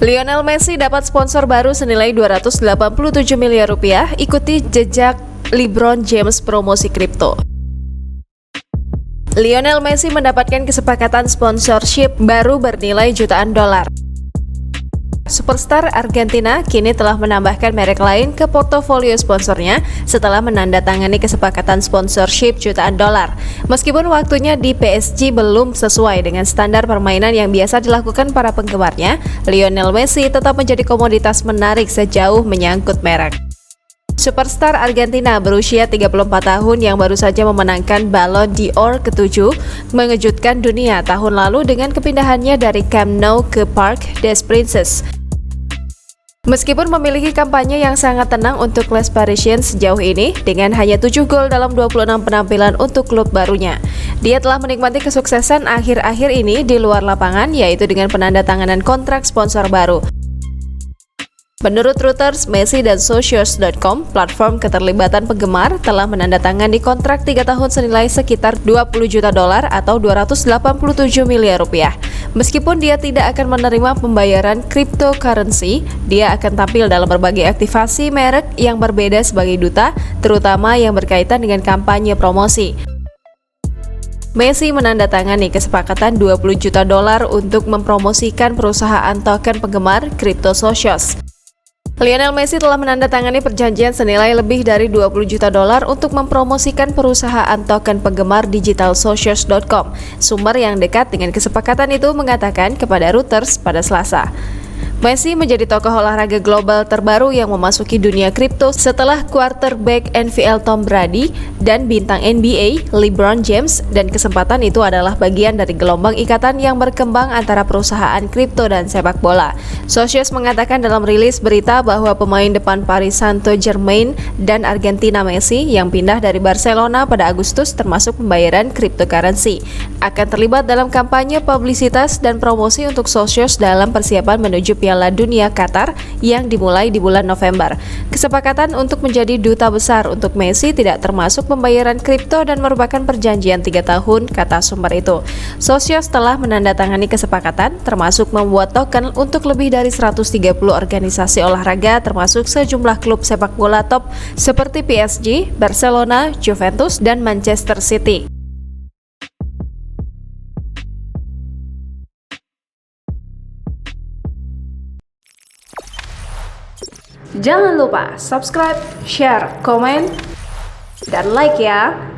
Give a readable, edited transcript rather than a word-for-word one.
Lionel Messi dapat sponsor baru senilai 287 miliar rupiah, ikuti jejak LeBron James promosi kripto. Lionel Messi mendapatkan kesepakatan sponsorship baru bernilai jutaan dolar. Superstar Argentina kini telah menambahkan merek lain ke portofolio sponsornya setelah menandatangani kesepakatan sponsorship jutaan dolar. Meskipun waktunya di PSG belum sesuai dengan standar permainan yang biasa dilakukan para penggemarnya, Lionel Messi tetap menjadi komoditas menarik sejauh menyangkut merek. Superstar Argentina berusia 34 tahun yang baru saja memenangkan Ballon d'Or ke-7 mengejutkan dunia tahun lalu dengan kepindahannya dari Camp Nou ke Parc des Princes. Meskipun memiliki kampanye yang sangat tenang untuk Les Parisiens sejauh ini, dengan hanya 7 gol dalam 26 penampilan untuk klub barunya, dia telah menikmati kesuksesan akhir-akhir ini di luar lapangan, yaitu dengan penandatanganan kontrak sponsor baru. Menurut Reuters, Messi dan Socios.com, platform keterlibatan penggemar, telah menandatangani kontrak 3 tahun senilai sekitar 20 juta dolar atau 287 miliar rupiah. Meskipun dia tidak akan menerima pembayaran cryptocurrency, dia akan tampil dalam berbagai aktivasi merek yang berbeda sebagai duta, terutama yang berkaitan dengan kampanye promosi. Messi menandatangani kesepakatan 20 juta dolar untuk mempromosikan perusahaan token penggemar Crypto Socios. Lionel Messi telah menandatangani perjanjian senilai lebih dari 20 juta dolar untuk mempromosikan perusahaan token penggemar digital Socios.com. Sumber yang dekat dengan kesepakatan itu mengatakan kepada Reuters pada Selasa. Messi menjadi tokoh olahraga global terbaru yang memasuki dunia kripto setelah quarterback NFL Tom Brady dan bintang NBA LeBron James, dan kesempatan itu adalah bagian dari gelombang ikatan yang berkembang antara perusahaan kripto dan sepak bola. Socios mengatakan dalam rilis berita bahwa pemain depan Paris Saint-Germain dan Argentina Messi yang pindah dari Barcelona pada Agustus termasuk pembayaran cryptocurrency akan terlibat dalam kampanye publisitas dan promosi untuk Socios dalam persiapan menuju Piala Dunia Qatar yang dimulai di bulan November. Kesepakatan untuk menjadi duta besar untuk Messi tidak termasuk pembayaran kripto dan merupakan perjanjian 3 tahun, kata sumber itu. Socios telah menandatangani kesepakatan termasuk membuat token untuk lebih dari 130 organisasi olahraga termasuk sejumlah klub sepak bola top seperti PSG, Barcelona, Juventus, dan Manchester City. Jangan lupa subscribe, share, komen, dan like ya!